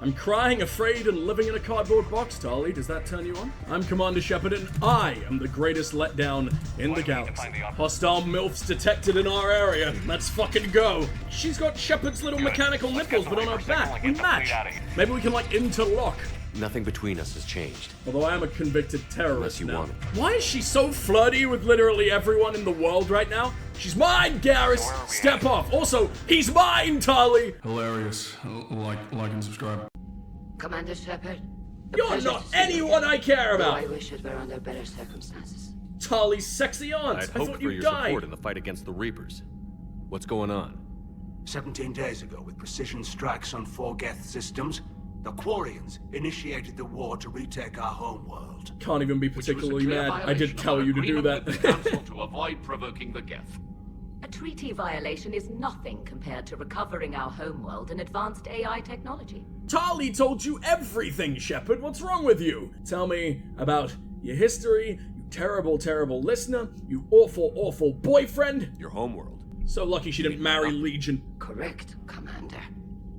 I'm crying, afraid, and living in a cardboard box, Tali. Does that turn you on? I'm Commander Shepard, and I am the greatest letdown in the galaxy. Hostile MILFs detected in our area. Let's fucking go. She's got Shepard's little mechanical nipples, but on her back. We match. Maybe we can, like, interlock. Nothing between us has changed. Although I am a convicted terrorist Unless you now. want it. Why is she so flirty with literally everyone in the world right now? She's mine, Garrus! Step off! Also, he's mine, Tali! Hilarious. Like and subscribe. Commander Shepard. You're not anyone I care about! I wish it were under better circumstances. Tali's sexy aunt! I'd I hoped thought for you your died! support in the fight against the Reapers. What's going on? 17 days ago, with precision strikes on 4 Geth systems, the Quarians initiated the war to retake our homeworld. Can't even be particularly mad. I did tell you to do that. With the Council to avoid provoking the Geth. A treaty violation is nothing compared to recovering our homeworld and advanced AI technology. Tali told you everything, Shepard. What's wrong with you? Tell me about your history, you terrible, terrible listener, you awful, awful boyfriend. Your homeworld. So lucky she didn't marry Legion. Correct, Commander.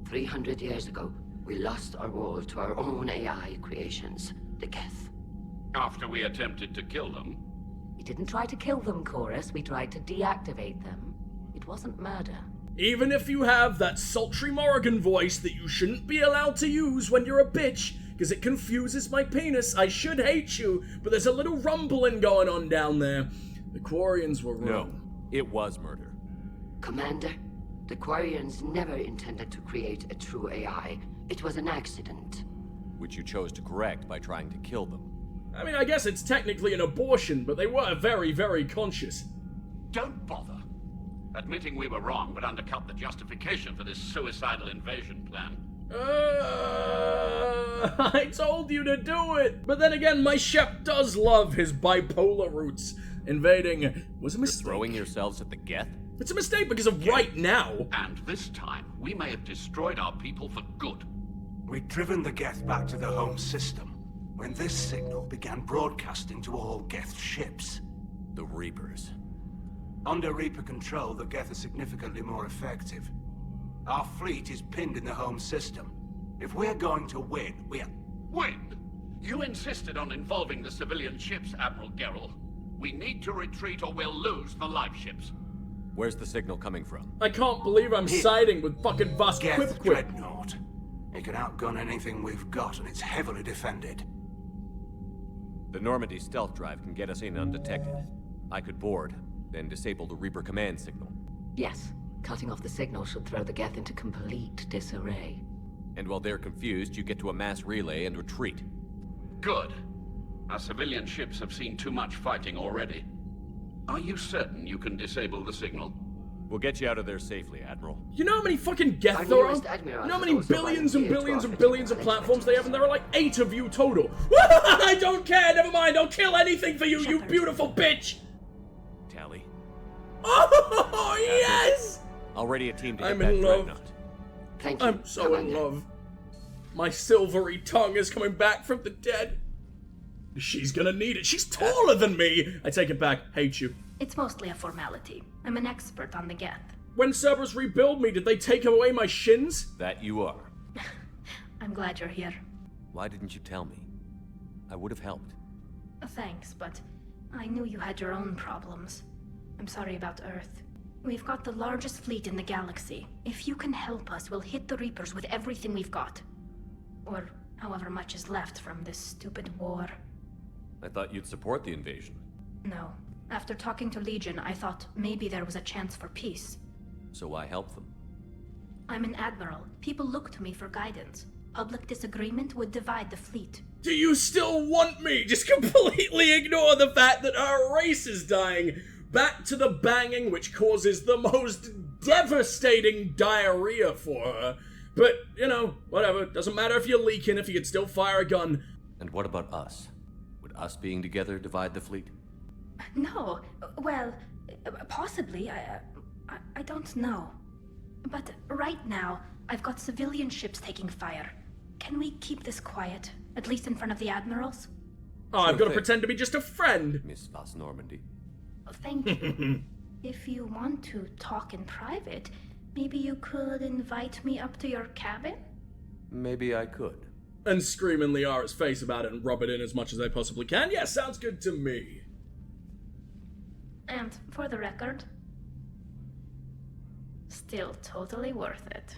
300 years ago, we lost our world to our own AI creations, the Geth. After we attempted to kill them. We didn't try to kill them, Chorus. We tried to deactivate them. It wasn't murder. Even if you have that sultry Morrigan voice that you shouldn't be allowed to use when you're a bitch, because it confuses my penis, I should hate you, but there's a little rumbling going on down there. The Quarians were wrong. No, it was murder. Commander, the Quarians never intended to create a true AI. It was an accident. Which you chose to correct by trying to kill them. I mean, I guess it's technically an abortion, but they were very, very conscious. Don't bother. Admitting we were wrong would undercut the justification for this suicidal invasion plan. I told you to do it! But then again, my Shep does love his bipolar roots. Invading was a mistake. Throwing yourselves at the Geth? It's a mistake because of right now. And this time, we may have destroyed our people for good. We'd driven the Geth back to the home system when this signal began broadcasting to all Geth ships. The Reapers. Under Reaper control, the Geth are significantly more effective. Our fleet is pinned in the home system. If we're going to win, Win? You insisted on involving the civilian ships, Admiral Gerrel. We need to retreat or we'll lose the live ships. Where's the signal coming from? I can't believe I'm siding with fucking Voss Geth Quip. Dreadnought. It can outgun anything we've got, and it's heavily defended. The Normandy stealth drive can get us in undetected. I could board, then disable the Reaper command signal. Yes, cutting off the signal should throw the Geth into complete disarray. And while they're confused, you get to a mass relay and retreat. Good. Our civilian ships have seen too much fighting already. Are you certain you can disable the signal? We'll get you out of there safely, Admiral. You know how many fucking Geth Our there are? newest admiral You know how many has also billions and volunteered to billions and offer billions of technical platforms they have, and there are like 8 of you total. I don't care, never mind, I'll kill anything for you, you Shepard. beautiful bitch! Tally. Oh, yes! Already a team to hit I'm that in love. dreadnought. Thank you, I'm so in Commander. love. My silvery tongue is coming back from the dead. She's gonna need it. She's taller than me! I take it back. Hate you. It's mostly a formality. I'm an expert on the Geth. When Cerberus rebuild me, did they take away my shins? That you are. I'm glad you're here. Why didn't you tell me? I would have helped. Thanks, but I knew you had your own problems. I'm sorry about Earth. We've got the largest fleet in the galaxy. If you can help us, we'll hit the Reapers with everything we've got. Or however much is left from this stupid war. I thought you'd support the invasion. No. After talking to Legion, I thought maybe there was a chance for peace. So why help them? I'm an admiral. People look to me for guidance. Public disagreement would divide the fleet. Do you still want me? Just completely ignore the fact that our race is dying. Back to the banging, which causes the most devastating diarrhea for her. But, you know, whatever. Doesn't matter if you're leaking, if you could still fire a gun. And what about us? Would us being together divide the fleet? No. Well, possibly. I don't know. But right now, I've got civilian ships taking fire. Can we keep this quiet? At least in front of the admirals? Oh, I've got to thing. pretend to be just a friend. Miss Voss Normandy. Thank you. If you want to talk in private, maybe you could invite me up to your cabin? maybe I could. And scream in Liara's face about it and rub it in as much as I possibly can. Yeah, sounds good to me. And for the record, still totally worth it.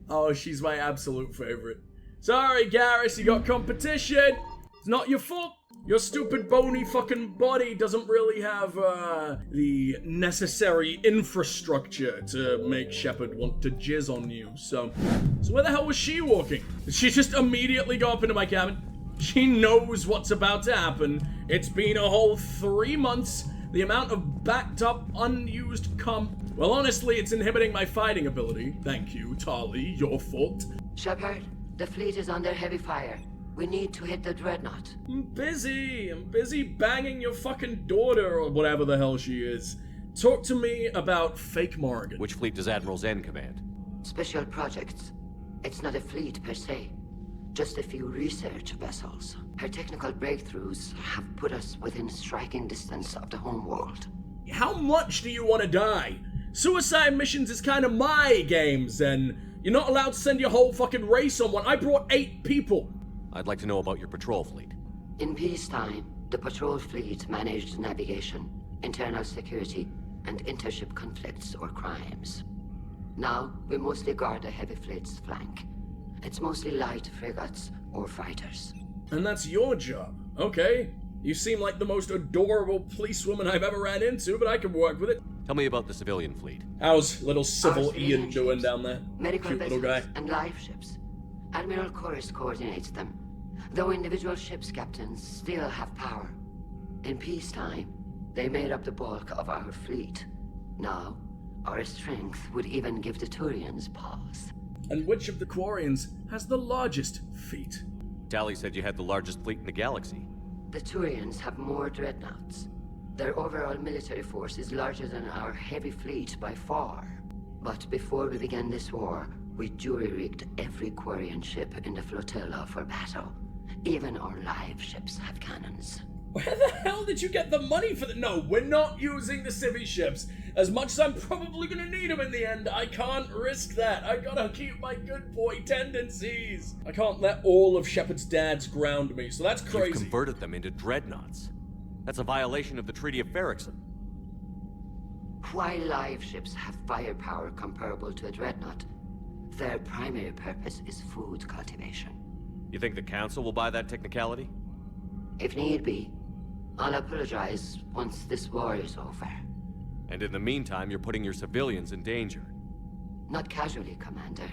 Oh, she's my absolute favorite. Sorry, Garrus, you got competition. It's not your fault. Your stupid bony fucking body doesn't really have the necessary infrastructure to make Shepard want to jizz on you. So where the hell was she walking? Did she just immediately go up into my cabin? She knows what's about to happen. It's been a whole 3 months. The amount of backed up, unused comp. Well, honestly, it's inhibiting my fighting ability. Thank you, Tali. Your fault. Shepard, the fleet is under heavy fire. We need to hit the dreadnought. I'm busy banging your fucking daughter or whatever the hell she is. Talk to me about fake Morrigan. Which fleet does Admiral Zen command? Special projects. It's not a fleet per se. Just a few research vessels. Her technical breakthroughs have put us within striking distance of the homeworld. How much do you want to die? Suicide missions is kind of my games, and you're not allowed to send your whole fucking race on one. I brought 8 people. I'd like to know about your patrol fleet. In peacetime, the patrol fleet managed navigation, internal security, and intership conflicts or crimes. Now, we mostly guard the heavy fleet's flank. It's mostly light frigates or fighters. And that's your job. Okay. You seem like the most adorable policewoman I've ever ran into, but I can work with it. Tell me about the civilian fleet. How's little civil Our Ian civilian doing ships, down there? Medical Cute little vessels guy. and live ships. Admiral Chorus coordinates them, though individual ships' captains still have power. In peacetime, they made up the bulk of our fleet. Now, our strength would even give the Turians pause. And which of the Quarians has the largest feet? Tali said you had the largest fleet in the galaxy. The Turians have more dreadnoughts. Their overall military force is larger than our heavy fleet by far. But before we began this war, we jury-rigged every Quarian ship in the flotilla for battle. Even our live ships have cannons. Where the hell did you get the money for that? No, we're not using the civvy ships. As much as I'm probably gonna need them in the end, I can't risk that. I gotta keep my good boy tendencies. I can't let all of Shepard's dads ground me, so that's crazy. You've converted them into dreadnoughts. That's a violation of the Treaty of Ferrixon. While live ships have firepower comparable to a dreadnought, their primary purpose is food cultivation. You think the Council will buy that technicality? If need be, I'll apologize once this war is over. And in the meantime, you're putting your civilians in danger. Not casually, Commander.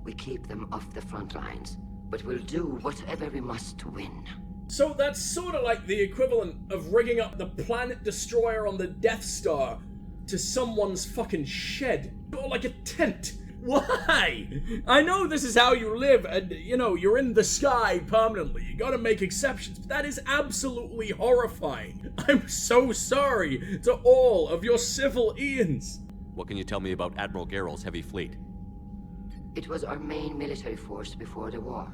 We keep them off the front lines, but we'll do whatever we must to win. So that's sort of like the equivalent of rigging up the planet destroyer on the Death Star to someone's fucking shed. Or like a tent. Why? I know this is how you live, and, you know, you're in the sky permanently. You gotta make exceptions, but that is absolutely horrifying. I'm so sorry to all of your civil Ians. What can you tell me about Admiral Geralt's heavy fleet? It was our main military force before the war,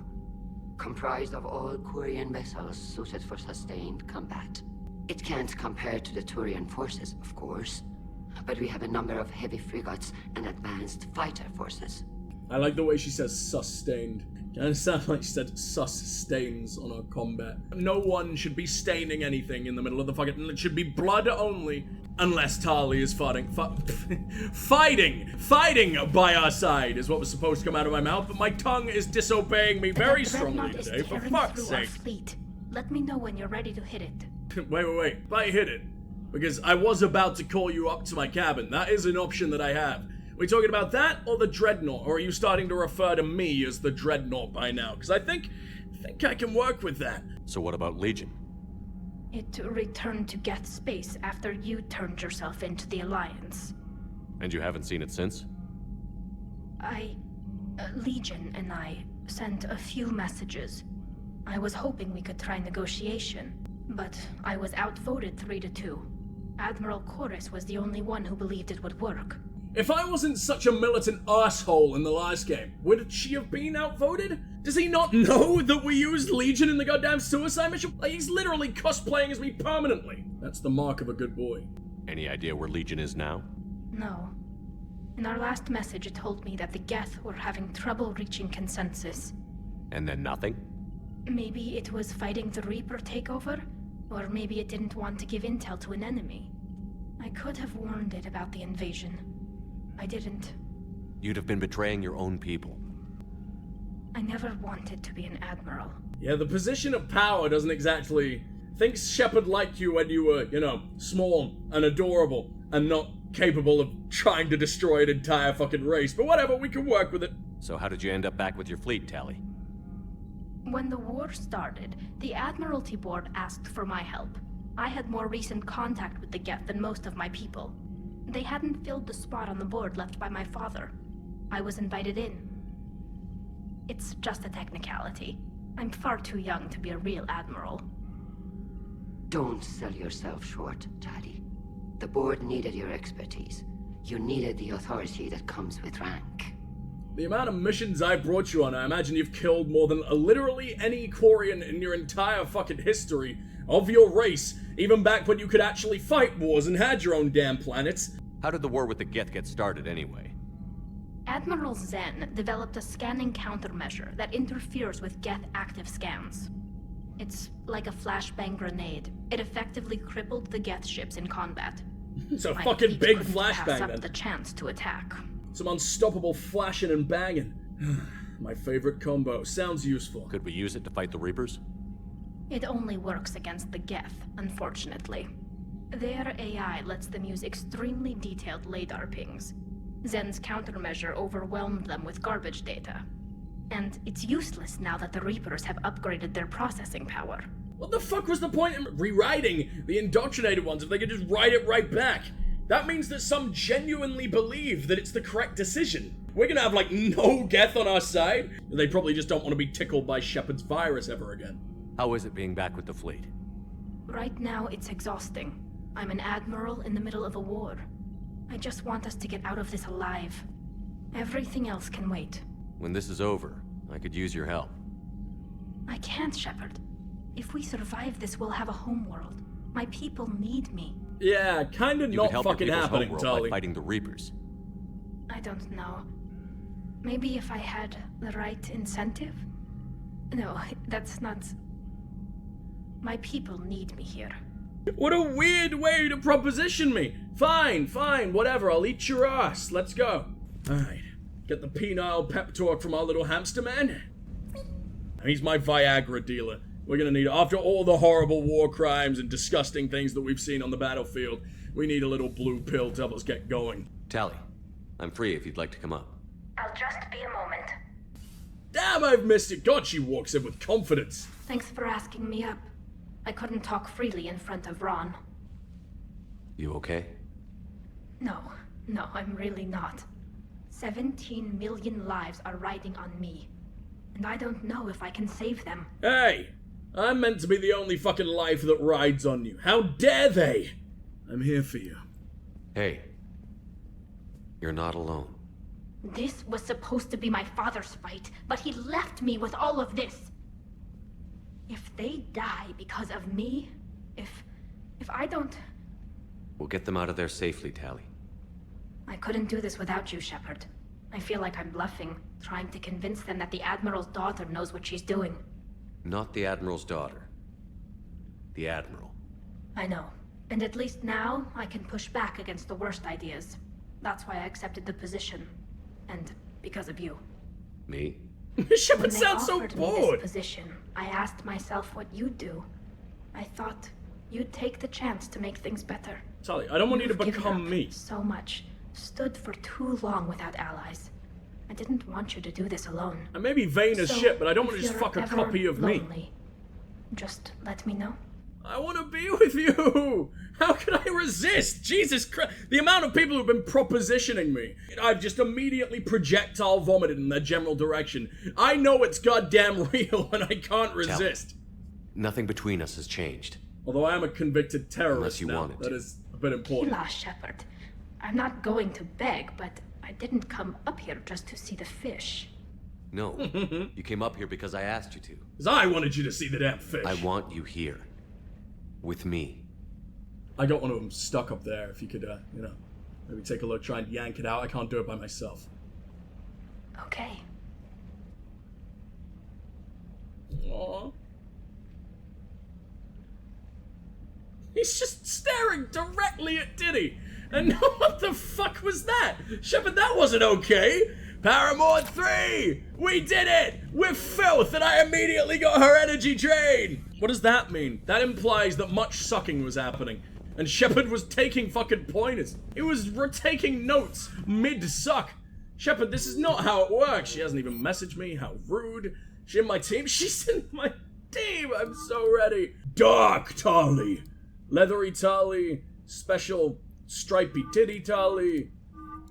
comprised of all Quarian vessels suited for sustained combat. It can't compare to the Turian forces, of course, but we have a number of heavy frigates and advanced fighter forces. I like the way she says sustained. Kind of sounds like she said sustains on our combat. No one should be staining anything in the middle of the fucking... It should be blood only. Unless Tali is fighting by our side is what was supposed to come out of my mouth, but my tongue is disobeying me very strongly today, for fuck's sake. Fleet. Let me know when you're ready to hit it. Wait. If I hit it, because I was about to call you up to my cabin. That is an option that I have. Are we talking about that or the Dreadnought? Or are you starting to refer to me as the Dreadnought by now? Because I think I can work with that. So what about Legion? It returned to Geth space after you turned yourself into the Alliance. And you haven't seen it since? Legion and I sent a few messages. I was hoping we could try negotiation, but I was outvoted 3-2. Admiral Chorus was the only one who believed it would work. If I wasn't such a militant asshole in the last game, would she have been outvoted? Does he not know that we used Legion in the goddamn suicide mission? Like, he's literally cosplaying as me permanently. That's the mark of a good boy. Any idea where Legion is now? No. In our last message, it told me that the Geth were having trouble reaching consensus. And then nothing? Maybe it was fighting the Reaper takeover, or maybe it didn't want to give intel to an enemy. I could have warned it about the invasion. I didn't. You'd have been betraying your own people. I never wanted to be an admiral. Yeah, the position of power doesn't exactly... Think Shepard liked you when you were, small and adorable and not capable of trying to destroy an entire fucking race. But whatever, we can work with it. So how did you end up back with your fleet, Tali? When the war started, the Admiralty Board asked for my help. I had more recent contact with the Geth than most of my people. They hadn't filled the spot on the board left by my father. I was invited in. It's just a technicality. I'm far too young to be a real admiral. Don't sell yourself short, Tali. The board needed your expertise. You needed the authority that comes with rank. The amount of missions I brought you on, I imagine you've killed more than literally any Quarian in your entire fucking history of your race, even back when you could actually fight wars and had your own damn planets. How did the war with the Geth get started anyway? Admiral Zen developed a scanning countermeasure that interferes with Geth active scans. It's like a flashbang grenade. It effectively crippled the Geth ships in combat. It's a My fucking fleet big couldn't flashbang pass up then. the chance to attack. Some unstoppable flashing and banging. My favorite combo. Sounds useful. Could we use it to fight the Reapers? It only works against the Geth, unfortunately. Their AI lets them use extremely detailed LADAR pings. Zen's countermeasure overwhelmed them with garbage data. And it's useless now that the Reapers have upgraded their processing power. What the fuck was the point in rewriting the indoctrinated ones if they could just write it right back? That means that some genuinely believe that it's the correct decision. We're gonna have, no Geth on our side. They probably just don't want to be tickled by Shepard's virus ever again. How is it being back with the fleet? Right now, it's exhausting. I'm an admiral in the middle of a war. I just want us to get out of this alive. Everything else can wait. When this is over, I could use your help. I can't, Shepard. If we survive this, we'll have a homeworld. My people need me. Yeah, kinda You not could help your fucking people's happening, homeworld Tali. by fighting the Reapers. I don't know. Maybe if I had the right incentive? No, that's not... My people need me here. What a weird way to proposition me. Fine, whatever, I'll eat your ass. Let's go. Alright, get the penile pep talk from our little hamster man. He's my Viagra dealer. We're gonna need, after all the horrible war crimes and disgusting things that we've seen on the battlefield, we need a little blue pill to help us get going. Tali, I'm free if you'd like to come up. I'll just be a moment. Damn, I've missed it. God, she walks in with confidence. Thanks for asking me up. I couldn't talk freely in front of Ron. You okay? No, I'm really not. 17 million lives are riding on me. And I don't know if I can save them. Hey, I'm meant to be the only fucking life that rides on you. How dare they? I'm here for you. Hey, you're not alone. This was supposed to be my father's fight, but he left me with all of this. If they die because of me, if I don't... We'll get them out of there safely, Tali. I couldn't do this without you, Shepard. I feel like I'm bluffing, trying to convince them that the Admiral's daughter knows what she's doing. Not the Admiral's daughter. The Admiral. I know. And at least now, I can push back against the worst ideas. That's why I accepted the position. And because of you. Me? Shepard When they sounds so offered me bored. this position, I asked myself what you'd do. I thought you'd take the chance to make things better. Tali, I don't want you to You've given become up me. so much. Stood for too long without allies. I didn't want you to do this alone. I may be vain as So, shit, but I don't if want to just you're fuck a ever copy of me. lonely, just let me know. I want to be with you! How can I resist? Jesus Christ! The amount of people who've been propositioning me. I've just immediately projectile vomited in their general direction. I know it's goddamn real and I can't resist. Nothing between us has changed. Although I am a convicted terrorist Unless you now. wanted That to. is a bit important. Hila, Shepard. I'm not going to beg, but I didn't come up here just to see the fish. No, you came up here because I asked you to. Because I wanted you to see the damn fish. I want you here. With me. I got one of them stuck up there if you could, Maybe take a look, try and yank it out. I can't do it by myself. Okay. Aww. He's just staring directly at Diddy. And what the fuck was that? Shepard, that wasn't okay. Paramore 3! We did it! We're filth, and I immediately got her energy drain! What does that mean? That implies that much sucking was happening. And Shepard was taking fucking pointers. He was taking notes mid-suck. Shepard, this is not how it works. She hasn't even messaged me. How rude. She in my team? She's in my team! I'm so ready. Dark Tali. Leathery Tali. Special stripy titty Tali.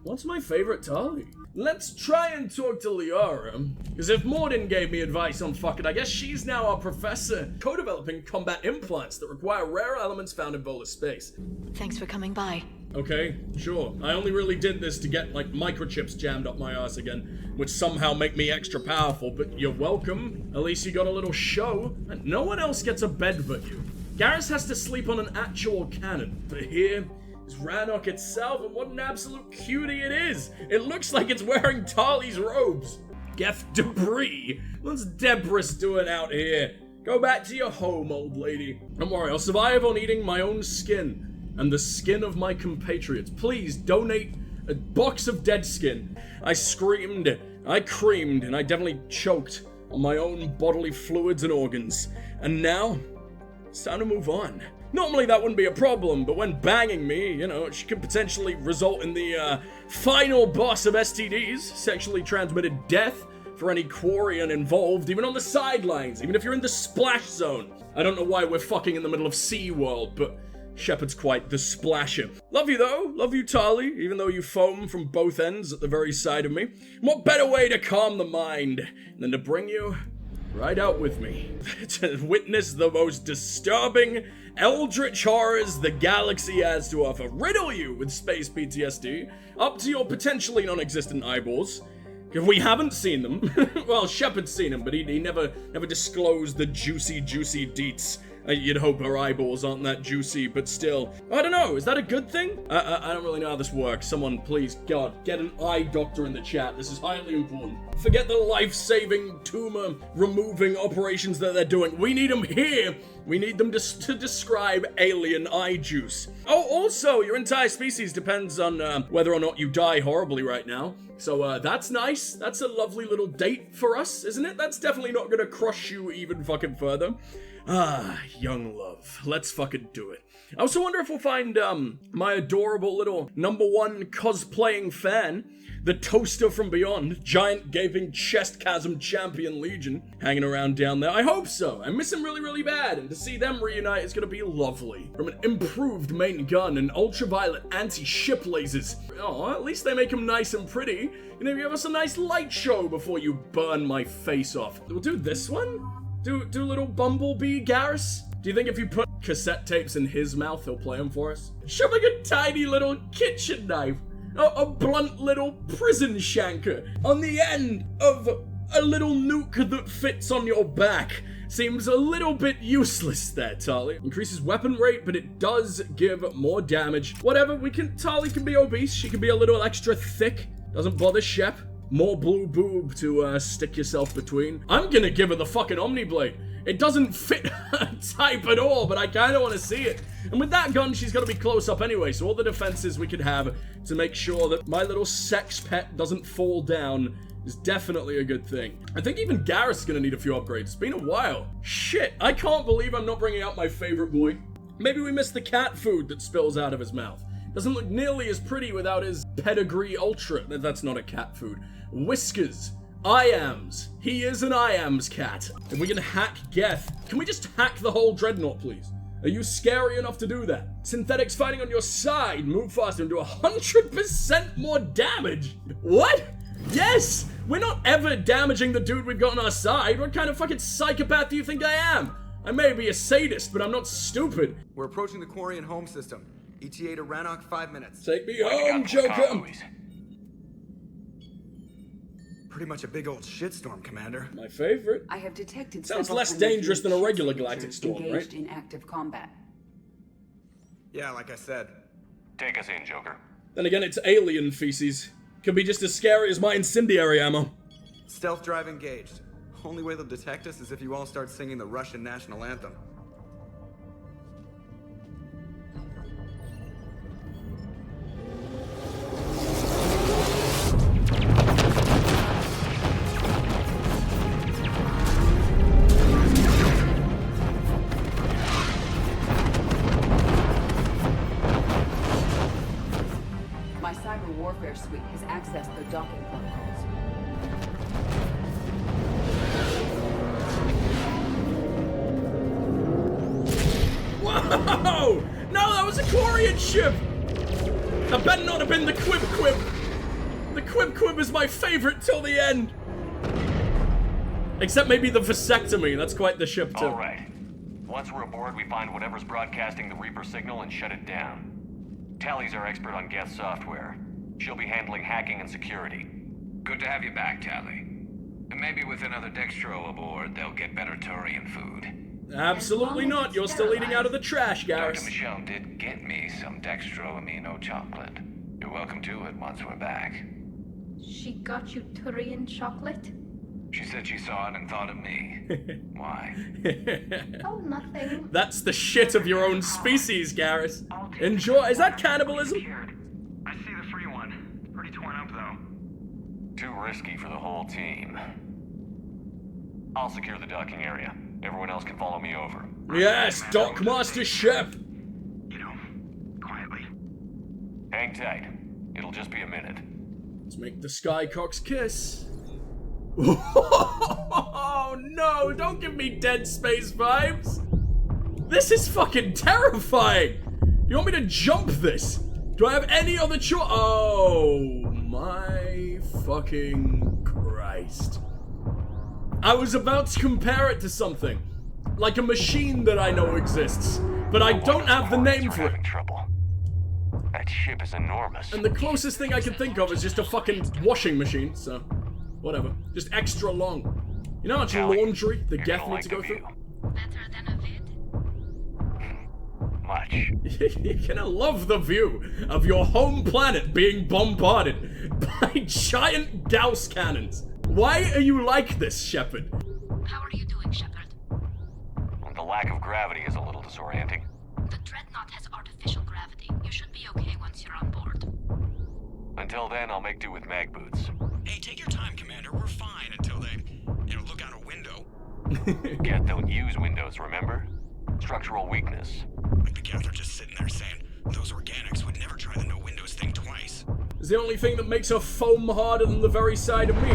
What's my favorite Tali? Let's try and talk to Liara. Because if Morden gave me advice on fucking, I guess she's now our professor. Co-developing combat implants that require rare elements found in Volar space. Thanks for coming by. Okay, sure. I only really did this to get, like, microchips jammed up my ass again, which somehow make me extra powerful, but you're welcome. At least you got a little show. And no one else gets a bed but you. Garrus has to sleep on an actual cannon, but here is Rannoch itself, and what an absolute cutie it is! It looks like it's wearing Tali's robes. Geth debris? What's Debris doing out here? Go back to your home, old lady. Don't worry, I'll survive on eating my own skin and the skin of my compatriots. Please donate a box of dead skin. I screamed, I creamed, and I definitely choked on my own bodily fluids and organs. And now, it's time to move on. Normally that wouldn't be a problem, but when banging me, you know, she could potentially result in the final boss of STDs, sexually transmitted death, for any Quarian involved, even on the sidelines, even if you're in the splash zone. I don't know why we're fucking in the middle of SeaWorld, but Shepard's quite the splasher. Love you though, love you Tali, even though you foam from both ends at the very side of me. What better way to calm the mind than to bring you right out with me to witness the most disturbing eldritch horrors the galaxy has to offer. Riddle you with space PTSD up to your potentially non-existent eyeballs. If we haven't seen them, well, Shepard's seen them, but he never disclosed the juicy deets. You'd hope her eyeballs aren't that juicy, but still. I don't know, is that a good thing? I don't really know how this works. Someone, please, God, get an eye doctor in the chat. This is highly important. Forget the life-saving, tumor-removing operations that they're doing. We need them here. We need them to describe alien eye juice. Oh, also, your entire species depends on whether or not you die horribly right now. So, that's nice. That's a lovely little date for us, isn't it? That's definitely not gonna crush you even fucking further. Ah, young love. Let's fucking do it. I also wonder if we'll find, my adorable little #1 cosplaying fan, the Toaster from Beyond, giant gaping chest chasm champion Legion, hanging around down there. I hope so. I miss him really, really bad, and to see them reunite is gonna be lovely. From an improved main gun and ultraviolet anti-ship lasers. Oh, at least they make him nice and pretty. You know, give us a nice light show before you burn my face off. We'll do this one? Do little Bumblebee Garrus? Do you think if you put cassette tapes in his mouth, he'll play them for us? Shoving a tiny little kitchen knife, a blunt little prison shanker on the end of a little nuke that fits on your back. Seems a little bit useless there, Tali. Increases weapon rate, but it does give more damage. Whatever, Tali can be obese, she can be a little extra thick. Doesn't bother Shep. More blue boob to stick yourself between. I'm gonna give her the fucking Omniblade. It doesn't fit her type at all, but I kinda wanna see it. And with that gun, she's gonna be close up anyway, so all the defenses we could have to make sure that my little sex pet doesn't fall down is definitely a good thing. I think even Garrus is gonna need a few upgrades. It's been a while. Shit, I can't believe I'm not bringing out my favorite boy. Maybe we missed the cat food that spills out of his mouth. Doesn't look nearly as pretty without his pedigree ultra. That's not a cat food. Whiskers. Iams. He is an Iams cat. If we can hack Geth, can we just hack the whole Dreadnought, please? Are you scary enough to do that? Synthetics fighting on your side. Move faster and do 100% more damage. What? Yes! We're not ever damaging the dude we've got on our side. What kind of fucking psychopath do you think I am? I may be a sadist, but I'm not stupid. We're approaching the Quarian home system. ETA to Rannoch, 5 minutes. Take me home, Joker. Pretty much a big old shitstorm, Commander. My favorite. I have detected sounds less dangerous than a regular galactic storm, engaged right? in active combat. Yeah, like I said. Take us in, Joker. Then again, it's alien feces. Could be just as scary as my incendiary ammo. Stealth drive engaged. Only way they'll detect us is if you all start singing the Russian national anthem. My cyber warfare suite has accessed the docking protocols. Whoa! No, that was a Quarian ship! That better not have been the Quib Quib. The Quib Quib is my favorite till the end. Except maybe the vasectomy, that's quite the ship too. Alright. Once we're aboard, we find whatever's broadcasting the Reaper signal and shut it down. Tally's our expert on Geth software. She'll be handling hacking and security. Good to have you back, Tally. And maybe with another Dextro aboard, they'll get better Turian food. Absolutely not. You're still eating out of the trash, Garrus. Dr. Michelle did get me some Dextro amino chocolate. You're welcome to it once we're back. She got you Turian chocolate? She said she saw it and thought of me. Why? Oh, nothing. That's the shit of your own species, Garrus. Enjoy. Is that cannibalism? I see the free one. It's pretty torn up, though. Too risky for the whole team. I'll secure the docking area. Everyone else can follow me over. Yes, Dockmaster ship. You know, quietly. Hang tight. It'll just be a minute. Let's make the Skycocks kiss. Oh no, don't give me Dead Space vibes. This is fucking terrifying. You want me to jump this? Do I have any other choice? Oh my fucking Christ. I was about to compare it to something. Like a machine that I know exists, but I don't have the name for it. Trouble. That ship is enormous. And the closest thing I can think of is just a fucking washing machine, so whatever. Just extra long. You know how much laundry the Geth need to go through? Better than a vid? Much. You're gonna love the view of your home planet being bombarded by giant Gauss cannons. Why are you like this, Shepard? How are you doing, Shepard? The lack of gravity is a little disorienting. The Dreadnought has artificial gravity. You should be okay once you're on board. Until then, I'll make do with mag boots. Hey, take your time, Commander. We're fine until they, look out a window. Geth don't use windows, remember? Structural weakness. Like the Geth are just sitting there saying, those organics would never try the no windows thing twice. Is the only thing that makes her foam harder than the very side of me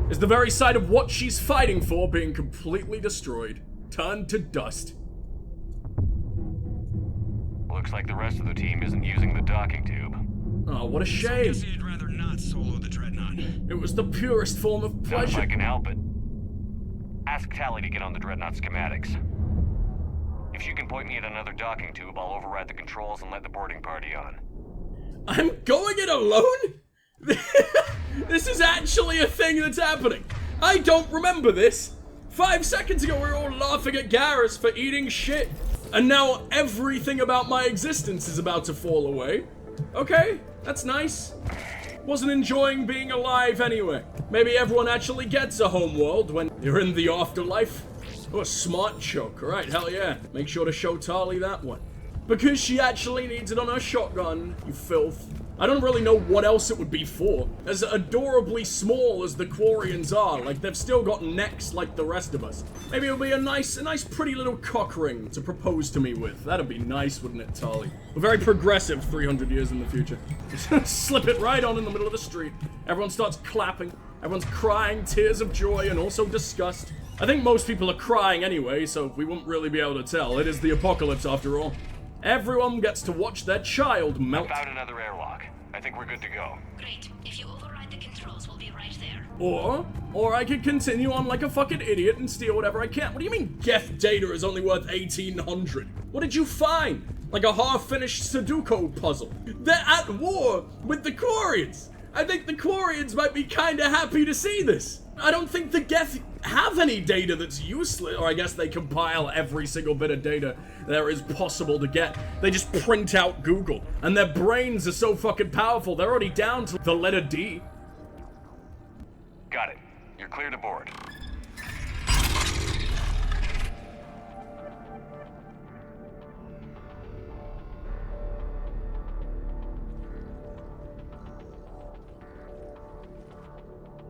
is the very side of what she's fighting for being completely destroyed. Turned to dust. Looks like the rest of the team isn't using the docking tube. Oh, what a shame. I guess you'd rather not solo the Dreadnought. It was the purest form of Not if pleasure. I can help it. Ask Tally to get on the Dreadnought schematics. If she can point me at another docking tube, I'll override the controls and let the boarding party on. I'm going it alone? This is actually a thing that's happening. I don't remember this. 5 seconds ago, we were all laughing at Garrus for eating shit. And now everything about my existence is about to fall away. Okay, that's nice. Wasn't enjoying being alive anyway. Maybe everyone actually gets a homeworld when you're in the afterlife. Oh, a smart choke. Alright, hell yeah. Make sure to show Tali that one. Because she actually needs it on her shotgun, you filth. I don't really know what else it would be for. As adorably small as the Quarians are, like they've still got necks like the rest of us. Maybe it'll be a nice pretty little cock ring to propose to me with. That'd be nice, wouldn't it, Tali? We're very progressive 300 years in the future. Just slip it right on in the middle of the street. Everyone starts clapping. Everyone's crying tears of joy and also disgust. I think most people are crying anyway, so we won't really be able to tell. It is the apocalypse after all. Everyone gets to watch their child melt. I found another airlock. I think we're good to go. Great. If you override the controls, we'll be right there. Or I could continue on like a fucking idiot and steal whatever I can. What do you mean Geth data is only worth 1,800? What did you find? Like a half-finished Sudoku puzzle. They're at war with the Quarians. I think the Quarians might be kinda happy to see this. I don't think the Geth have any data that's useless, or I guess they compile every single bit of data there is possible to get. They just print out Google, and their brains are so fucking powerful, they're already down to the letter D. Got it. You're clear to board.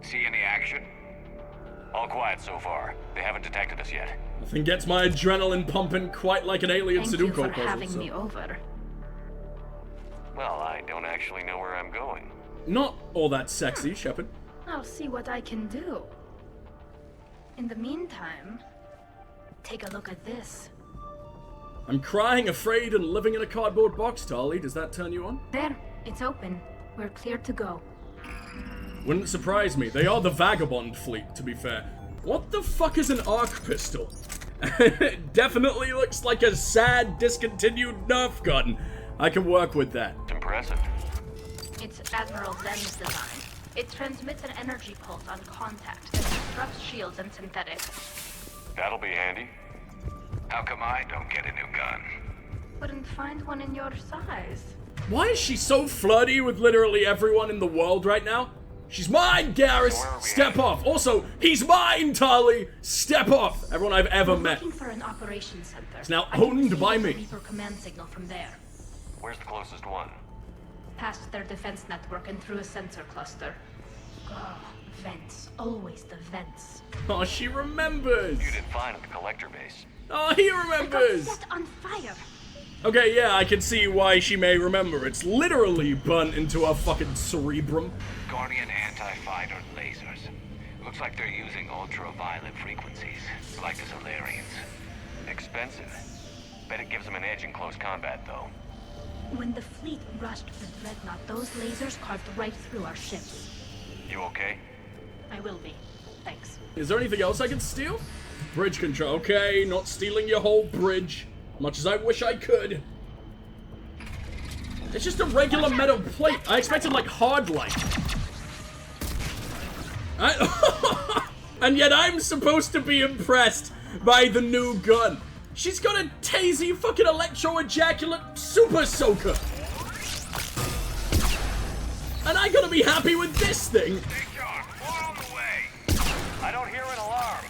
See any action? All quiet so far. They haven't detected us yet. Nothing gets my adrenaline pumping quite like an alien Thank Sudoku you for puzzle. having me over. Well, I don't actually know where I'm going. Not all that sexy, Shepard. I'll see what I can do. In the meantime, take a look at this. I'm crying, afraid, and living in a cardboard box, Tali. Does that turn you on? There, it's open. We're clear to go. Wouldn't surprise me. They are the vagabond fleet, to be fair. What the fuck is an arc pistol? It definitely looks like a sad, discontinued Nerf gun. I can work with that. Impressive. It's Admiral Zen's design. It transmits an energy pulse on contact that disrupts shields and synthetics. That'll be handy. How come I don't get a new gun? Couldn't find one in your size. Why is she so flirty with literally everyone in the world right now? She's mine, Garrus! Step off! Also, he's mine, Tali! Step off! Everyone I've ever met. Looking for an operations center. It's now owned by me. Reaper command signal from there. Where's the closest one? Past their defense network and through a sensor cluster. Oh, vents. Always the vents. Oh, she remembers! You did fine at the collector base. Oh, he remembers! It got set on fire. Okay, yeah, I can see why she may remember. It's literally burnt into her fucking cerebrum. Guardian anti-fighter lasers. Looks like they're using ultraviolet frequencies, like the Solarians. Expensive. Bet it gives them an edge in close combat, though. When the fleet rushed the Dreadnought, those lasers carved right through our ships. You okay? I will be. Thanks. Is there anything else I can steal? Bridge control. Okay, not stealing your whole bridge. Much as I wish I could. It's just a regular metal plate. I expected, like, hard light. And yet I'm supposed to be impressed by the new gun. She's got a tasey fucking electro-ejaculate super soaker. And I gotta be happy with this thing. More on the way. I don't hear an alarm.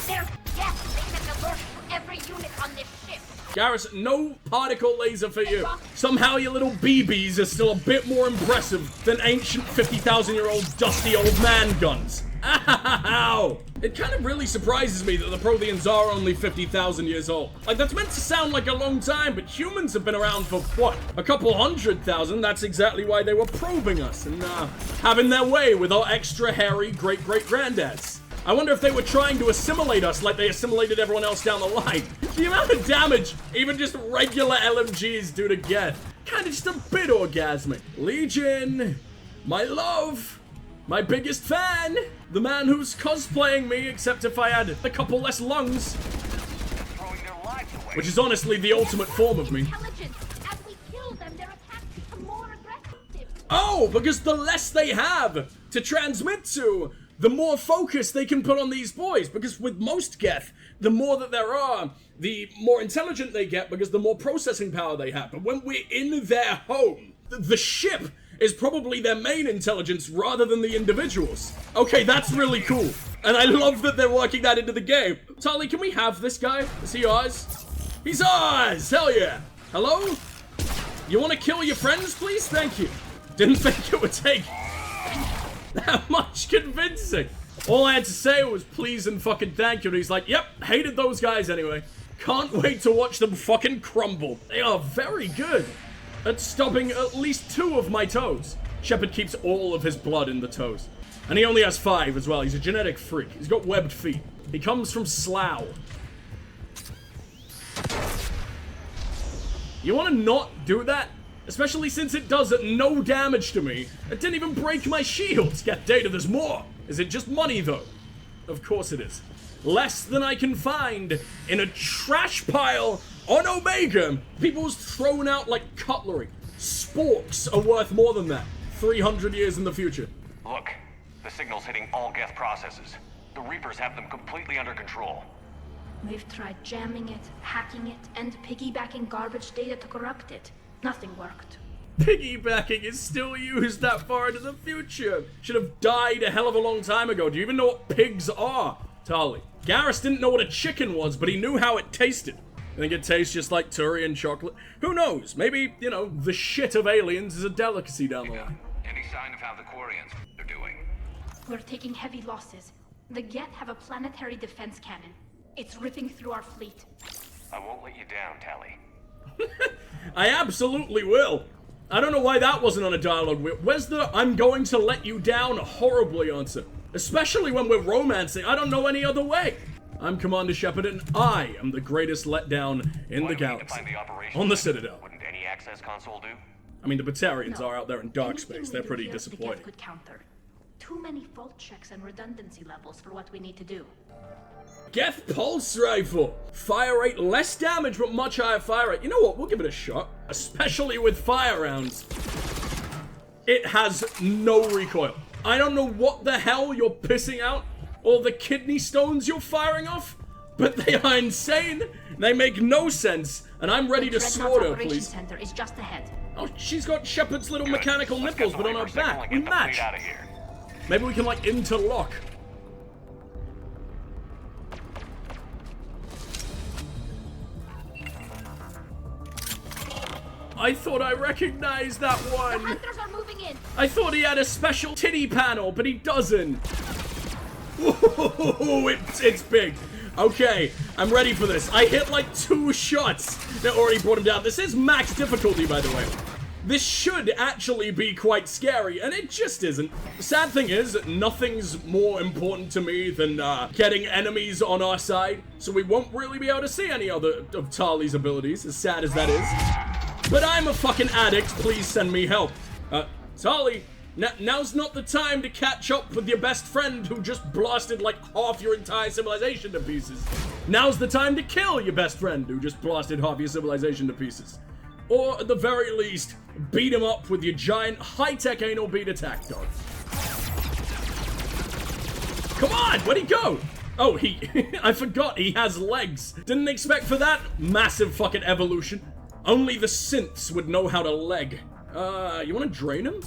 There's gas laser alerts for every unit on this ship. Garrus, no particle laser for you. Somehow your little BBs are still a bit more impressive than ancient 50,000-year-old dusty old man guns. Ow! It kind of really surprises me that the Protheans are only 50,000 years old. Like, that's meant to sound like a long time, but humans have been around for, what, a couple 100,000? That's exactly why they were probing us and, having their way with our extra hairy great-great-granddads. I wonder if they were trying to assimilate us like they assimilated everyone else down the line. The amount of damage even just regular LMGs do to Geth. Kinda just a bit orgasmic. Legion, my love, my biggest fan, the man who's cosplaying me, except if I had a couple less lungs. Which is honestly the ultimate form of me. As we kill them, their attacks become more aggressive. Oh, because the less they have to transmit to, the more focus they can put on these boys. Because with most Geth, the more that there are, the more intelligent they get because the more processing power they have. But when we're in their home, the ship is probably their main intelligence rather than the individuals. Okay, that's really cool. And I love that they're working that into the game. Tali, can we have this guy? Is he ours? He's ours! Hell yeah! Hello? You want to kill your friends, please? Thank you. Didn't think it would take that much convincing. All I had to say was please and fucking thank you. And he's like, yep, hated those guys anyway. Can't wait to watch them fucking crumble. They are very good at stopping at least 2 of my toes. Shepard keeps all of his blood in the toes. And he only has 5 as well. He's a genetic freak. He's got webbed feet. He comes from Slough. You want to not do that? Especially since it does no damage to me. It didn't even break my shields. Get data, there's more. Is it just money, though? Of course it is. Less than I can find in a trash pile on Omega. People's thrown out like cutlery. Sporks are worth more than that. 300 years in the future. Look, the signal's hitting all Geth processes. The Reapers have them completely under control. We've tried jamming it, hacking it, and piggybacking garbage data to corrupt it. Nothing worked. Piggybacking is still used that far into the future. Should have died a hell of a long time ago. Do you even know what pigs are, Tali? Garrus didn't know what a chicken was, but he knew how it tasted. I think it tastes just like Turian chocolate. Who knows? Maybe, you know, the shit of aliens is a delicacy down the line. Any sign of how the Quarians are doing? We're taking heavy losses. The Geth have a planetary defense cannon. It's ripping through our fleet. I won't let you down, Tali. I absolutely will. I don't know why that wasn't on a dialogue. Where's the I'm going to let you down horribly answer? Especially when we're romancing. I don't know any other way. I'm Commander Shepard, and I am the greatest letdown in the galaxy. On the Citadel. Wouldn't any access console do? I mean, the Batarians No. are out there in dark Anything space. we They're do pretty here, disappointing. The Geth could counter. Too many fault checks and redundancy levels for what we need to do. Geth Pulse Rifle. Fire rate, less damage, but much higher fire rate. You know what? We'll give it a shot. Especially with fire rounds. It has no recoil. I don't know what the hell you're pissing out, or the kidney stones you're firing off, but they are insane. They make no sense, and I'm ready to sword her, please. Center is just ahead. Oh, she's got Shepard's little mechanical nipples, but on her back. We match. Maybe we can, like, interlock. I thought I recognized that one. The hunters are moving in. I thought he had a special titty panel, but he doesn't. Whoa, it's big. Okay, I'm ready for this. I hit like 2 shots that already brought him down. This is max difficulty, by the way. This should actually be quite scary, and it just isn't. The sad thing is, nothing's more important to me than getting enemies on our side, so we won't really be able to see any other of Tali's abilities, as sad as that is. But I'm a fucking addict, please send me help. Tali, now's not the time to catch up with your best friend who just blasted like half your entire civilization to pieces. Now's the time to kill your best friend who just blasted half your civilization to pieces. Or, at the very least, beat him up with your giant high-tech anal bead attack dog. Come on, where'd he go? Oh, I forgot he has legs. Didn't expect for that massive fucking evolution. Only the synths would know how to leg. You wanna drain him?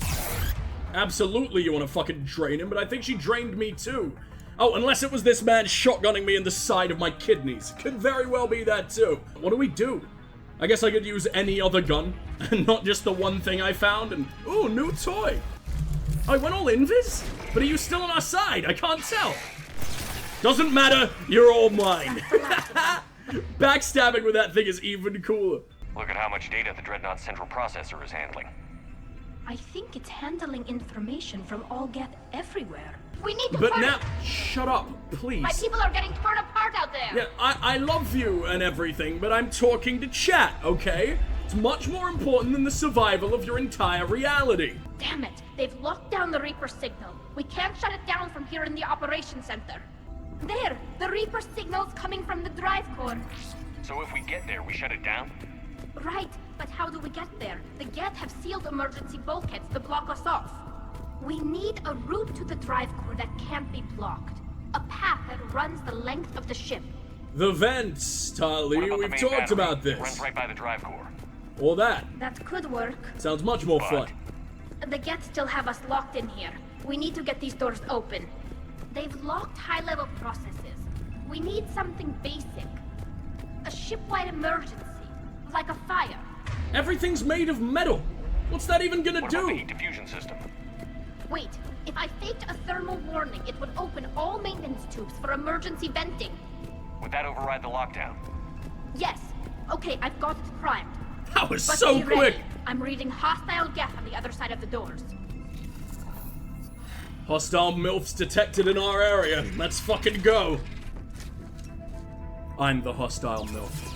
Absolutely you wanna fucking drain him, but I think she drained me too. Oh, unless it was this man shotgunning me in the side of my kidneys. Could very well be that too. What do we do? I guess I could use any other gun, and not just the one thing I found, and ooh, new toy. Oh, I went all invis? But are you still on our side? I can't tell. Doesn't matter, you're all mine. Backstabbing with that thing is even cooler. Look at how much data the Dreadnought central processor is handling. I think it's handling information from all Geth everywhere. We need to But now, shut up, please. My people are getting torn apart out there. Yeah, I love you and everything, but I'm talking to chat, okay? It's much more important than the survival of your entire reality. Damn it! They've locked down the Reaper signal. We can't shut it down from here in the operations center. There! The Reaper signal's coming from the drive core. So if we get there, we shut it down? Right, but how do we get there? The Geth have sealed emergency bulkheads to block us off. We need a route to the drive core that can't be blocked. A path that runs the length of the ship. The vents, Tali, we've talked about this. Runs right by the drive core. Or that. That could work. Sounds much more fun. The Geth still have us locked in here. We need to get these doors open. They've locked high-level processes. We need something basic. A ship-wide emergency. Like a fire. Everything's made of metal. What's that even gonna do? What about the heat diffusion system? Wait, if I faked a thermal warning, it would open all maintenance tubes for emergency venting. Would that override the lockdown? Yes. Okay, I've got it primed. That was But so be ready. quick. I'm reading hostile Geth on the other side of the doors. Hostile MILFs detected in our area. Let's fucking go. I'm the hostile MILF.